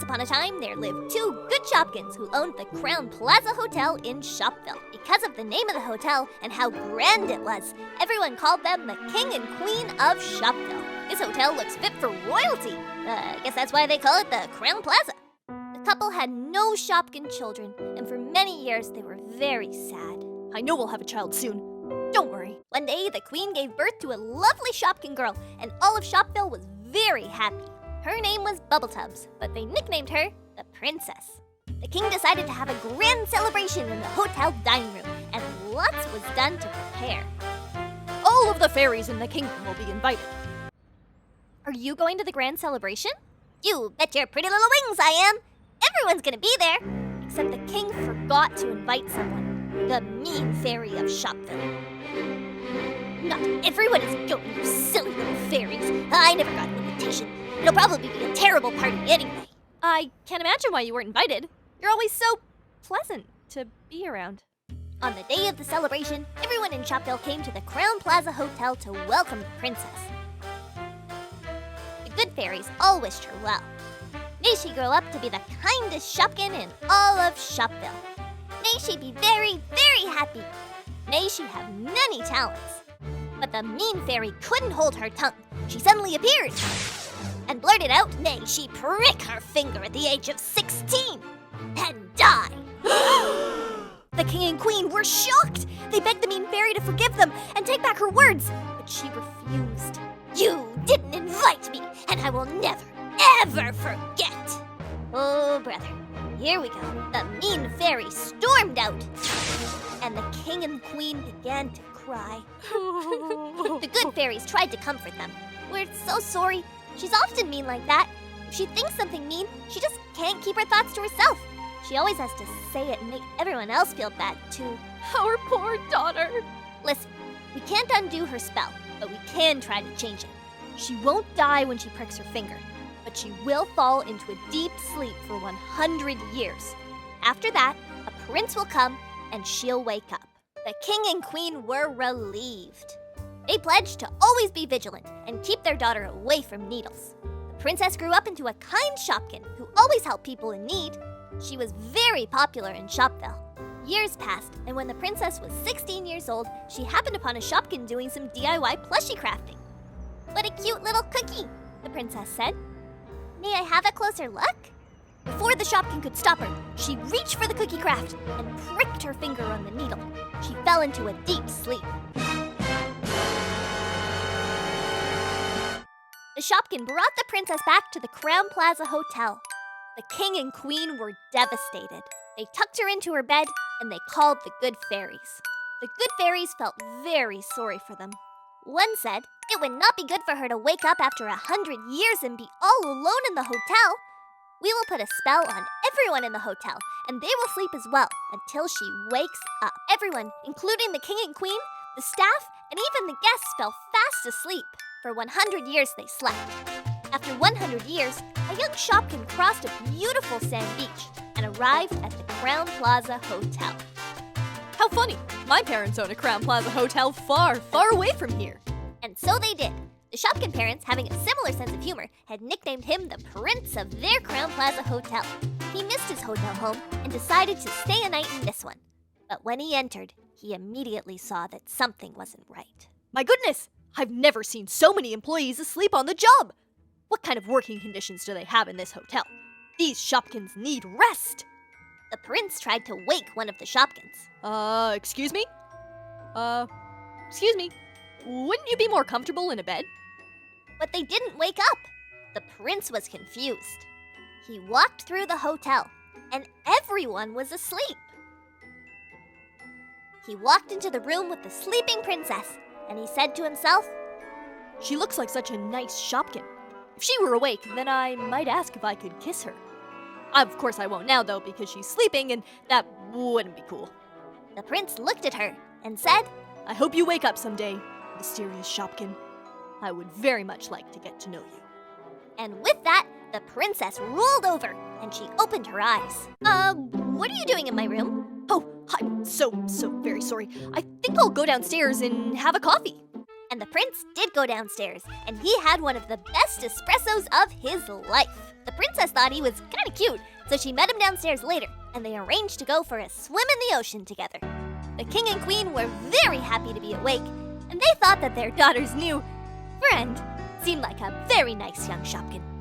upon a time, there lived two good Shopkins who owned the Crown Plaza Hotel in Shopville. Because of the name of the hotel and how grand it was, everyone called them the King and Queen of Shopville. This hotel looks fit for royalty. I guess that's why they call it the Crown Plaza. The couple had no Shopkin children, and for many years they were very sad. I know we'll have a child soon. Don't worry. One day, the Queen gave birth to a lovely Shopkin girl, and all of Shopville was very happy. Her name was Bubbletubs, but they nicknamed her the Princess. The King decided to have a grand celebration in the hotel dining room, and lots was done to prepare. All of the fairies in the kingdom will be invited. Are you going to the grand celebration? You bet your pretty little wings I am! Everyone's gonna be there! Except the King forgot to invite someone. The mean fairy of Shopville. Not everyone is going, you silly little fairies. I never got an invitation. It'll probably be a terrible party anyway. I can't imagine why you weren't invited. You're always so pleasant to be around. On the day of the celebration, everyone in Shopville came to the Crown Plaza Hotel to welcome the princess. The good fairies all wished her well. May she grow up to be the kindest Shopkin in all of Shopville. May she be very, very happy. May she have many talents. But the mean fairy couldn't hold her tongue. She suddenly appeared and blurted out, may she prick her finger at the age of 16 and die. The King and Queen were shocked. They begged the mean fairy to forgive them and take back her words, but she refused. You didn't invite me, and I will never, ever forget. Oh, brother, here we go. The mean fairy stormed out, and the King and Queen began to cry. The good fairies tried to comfort them. We're so sorry. She's often mean like that. If she thinks something mean, she just can't keep her thoughts to herself. She always has to say it and make everyone else feel bad, too. Our poor daughter. Listen, we can't undo her spell, but we can try to change it. She won't die when she pricks her finger, but she will fall into a deep sleep for 100 years. After that, a prince will come and she'll wake up. The King and Queen were relieved. They pledged to always be vigilant and keep their daughter away from needles. The princess grew up into a kind Shopkin who always helped people in need. She was very popular in Shopville. Years passed, and when the princess was 16 years old, she happened upon a Shopkin doing some DIY plushie crafting. What a cute little cookie, the princess said. May I have a closer look? Before the Shopkin could stop her, she reached for the cookie craft and pricked her finger on the needle. She fell into a deep sleep. The Shopkin brought the princess back to the Crown Plaza Hotel. The King and Queen were devastated. They tucked her into her bed and they called the good fairies. The good fairies felt very sorry for them. One said it would not be good for her to wake up after 100 years and be all alone in the hotel. We will put a spell on everyone in the hotel, and they will sleep as well until she wakes up. Everyone, including the King and Queen, the staff, and even the guests fell fast asleep. For 100 years they slept. After 100 years, a young Shopkin crossed a beautiful sand beach and arrived at the Crown Plaza Hotel. How funny! My parents own a Crown Plaza hotel far, far away from here. And so they did. The Shopkin parents, having a similar sense of humor, had nicknamed him the Prince of their Crown Plaza hotel. He missed his hotel home and decided to stay a night in this one. But when he entered, he immediately saw that something wasn't right. My goodness! I've never seen so many employees asleep on the job! What kind of working conditions do they have in this hotel? These Shopkins need rest! The prince tried to wake one of the Shopkins. Excuse me? Excuse me. Wouldn't you be more comfortable in a bed? But they didn't wake up. The prince was confused. He walked through the hotel, and everyone was asleep. He walked into the room with the sleeping princess, and he said to himself, She looks like such a nice Shopkin. If she were awake, then I might ask if I could kiss her. Of course I won't now, though, because she's sleeping, and that wouldn't be cool. The prince looked at her and said, I hope you wake up someday, mysterious Shopkin. I would very much like to get to know you. And with that, the princess rolled over, and she opened her eyes. What are you doing in my room? Oh, I'm so very sorry. I think I'll go downstairs and have a coffee. And the prince did go downstairs, and he had one of the best espressos of his life. The princess thought he was kinda cute, so she met him downstairs later, and they arranged to go for a swim in the ocean together. The king and queen were very happy to be awake, and they thought that their daughter's new friend seemed like a very nice young Shopkin.